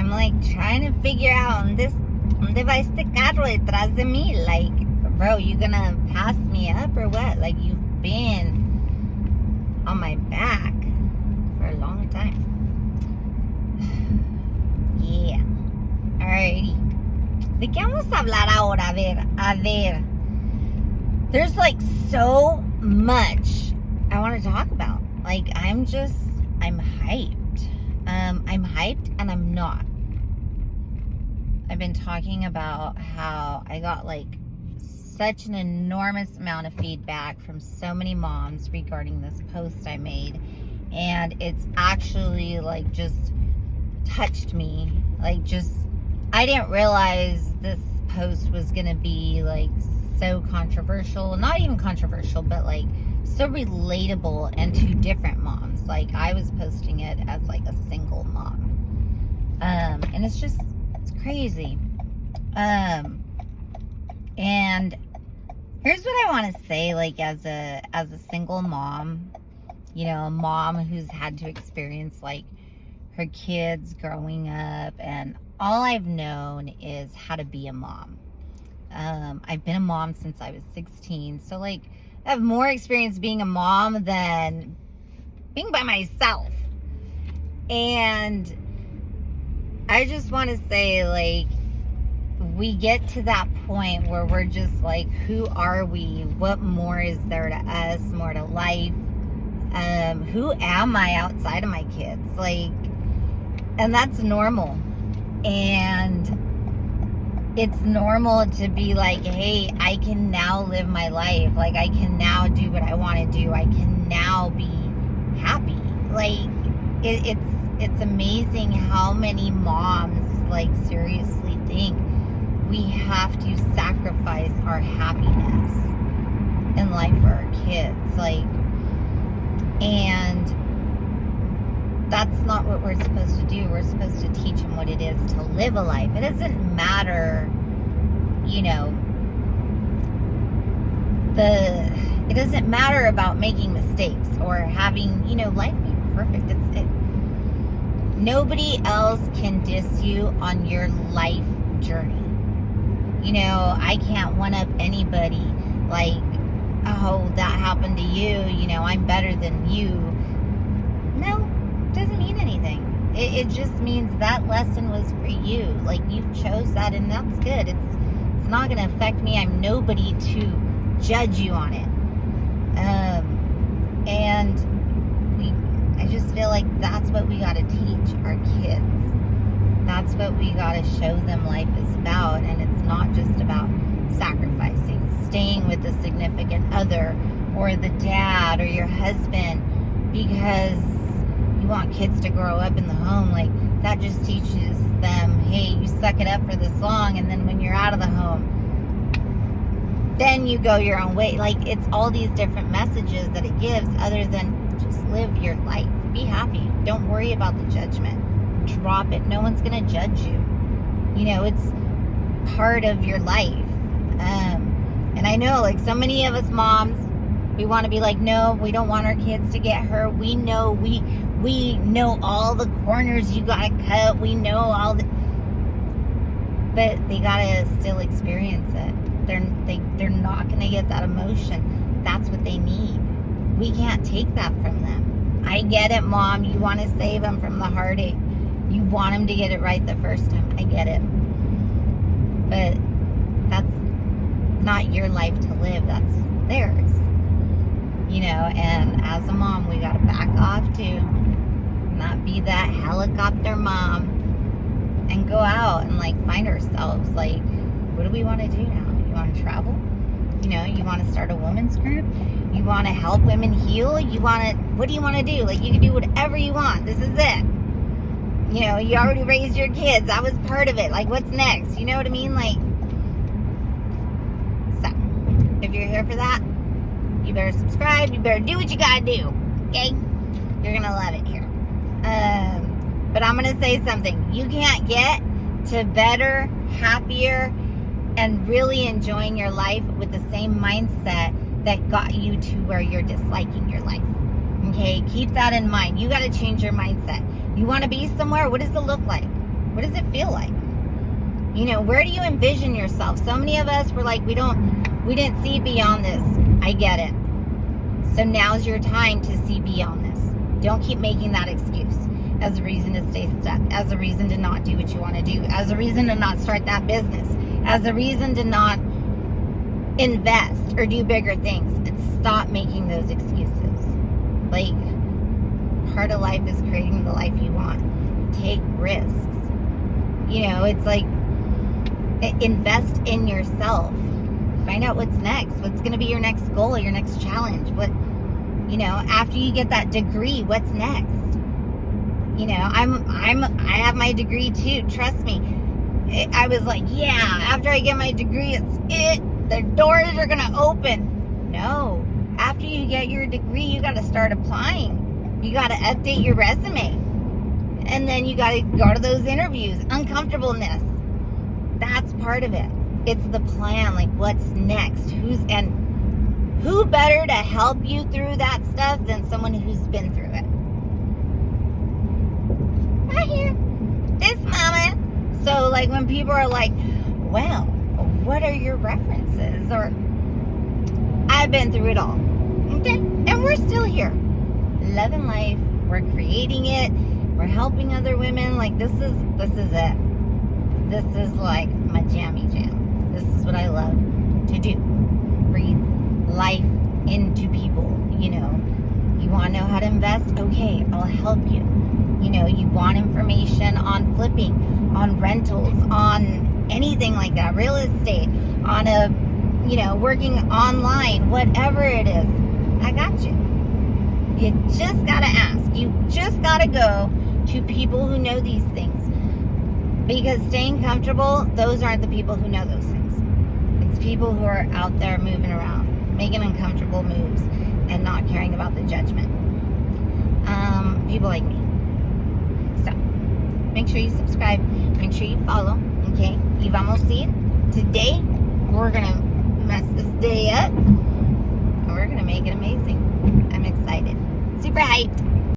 I'm like trying to figure out ¿dónde va este carro detrás de mí? Like, bro, you gonna pass me up or what? Like, you've been on my back for a long time. Yeah. Alrighty. ¿De qué vamos a hablar ahora? A ver. There's like so much I want to talk about. Like, I'm hyped. I'm hyped and I'm not. I've been talking about how I got like such an enormous amount of feedback from so many moms regarding this post I made. And it's actually like just touched me. Like, just, I didn't realize this post was going to be like so controversial. Not even controversial, but like so relatable and to different moms. Like, I was posting it as like a single mom. And it's crazy. And here's what I want to say, like, as a single mom, you know, a mom who's had to experience like her kids growing up, and all I've known is how to be a mom. I've been a mom since I was 16, so like I have more experience being a mom than being by myself. And I just want to say, like, we get to that point where we're just like, who are we? What more is there to us? More to life? Who am I outside of my kids? Like, and that's normal. And it's normal to be like, hey, I can now live my life. Like, I can now do what I want to do. I can now be happy. Like, it's amazing how many moms, like, seriously think we have to sacrifice our happiness in life for our kids. Like, and that's not what we're supposed to do. We're supposed to teach them what it is to live a life. It doesn't matter, you know, it doesn't matter about making mistakes or having, you know, life be perfect. Nobody else can diss you on your life journey. You know, I can't one up anybody like, oh, that happened to you, you know, I'm better than you. No, doesn't mean anything. It just means that lesson was for you. Like, you chose that, and that's good. It's not going to affect me. I'm nobody to judge you on it. And I just feel like that's what we got to teach our kids. That's what we got to show them life is about. And it's not just about sacrificing, staying with a significant other or the dad or your husband because you want kids to grow up in the home. Like, that just teaches them, hey, you suck it up for this long, and then when you're out of the home, then you go your own way. Like, it's all these different messages that it gives, other than just live your life. Be happy. Don't worry about the judgment. Drop it. No one's gonna judge you. You know, it's part of your life. And I know, like, so many of us moms, we want to be like, no, we don't want our kids to get hurt. We know we know all the corners you gotta cut. We know all the, but they gotta still experience it. They're not gonna get that emotion. That's what they need. We can't take that from them. I get it, Mom. You want to save them from the heartache. You want them to get it right the first time. I get it. But that's not your life to live. That's theirs. You know, and as a mom, we got to back off too. Not be that helicopter mom. And go out and, like, find ourselves. Like, what do we want to do now? You want to travel? You know, you want to start a women's group? You want to help women heal? What do you want to do? Like, you can do whatever you want. This is it. You know, you already raised your kids. That was part of it. Like, what's next? You know what I mean? Like, so, if you're here for that, you better subscribe. You better do what you gotta do. Okay? You're gonna love it here. But I'm gonna say something. You can't get to better, happier, and really enjoying your life with the same mindset that got you to where you're disliking your life. Okay? Keep that in mind. You gotta change your mindset. You want to be somewhere? What does it look like? What does it feel like? You know, where do you envision yourself? So many of us were like, we didn't see beyond this. I get it. So now's your time to see beyond this. Don't keep making that excuse as a reason to stay stuck, as a reason to not do what you want to do, as a reason to not start that business, as a reason to not invest or do bigger things. And stop making those excuses. Like, part of life is creating the life you want. Take risks. You know, it's like, invest in yourself. Find out what's next. What's going to be your next goal, your next challenge? What, you know, after you get that degree, what's next? You know, I have my degree too. Trust me. I was like, yeah, after I get my degree, it's it. The doors are going to open. No. After you get your degree, you got to start applying. You got to update your resume. And then you got to go to those interviews. Uncomfortableness. That's part of it. It's the plan. Like, what's next? Who better to help you through that stuff than someone who's been through it? Right here. This mama. So, like, when people are like, well, what are your references? Or, I've been through it all. Okay? And we're still here. Loving life. We're creating it. We're helping other women. Like, this is it. This is like my jammy jam. This is what I love to do. Breathe life into people. You know, you want to know how to invest? Okay, I'll help you. You know, you want information on flipping, on rentals, on anything like that, real estate, on a, you know, working online, whatever it is, I got you. You just got to ask. You just got to go to people who know these things. Because staying comfortable, those aren't the people who know those things. It's people who are out there moving around, making uncomfortable moves, and not caring about the judgment. People like me. So, make sure you subscribe. Make sure you follow. Okay? Y vamos a ir. Today, we're going to mess this day up. And we're going to make it amazing. I'm excited. Super hyped.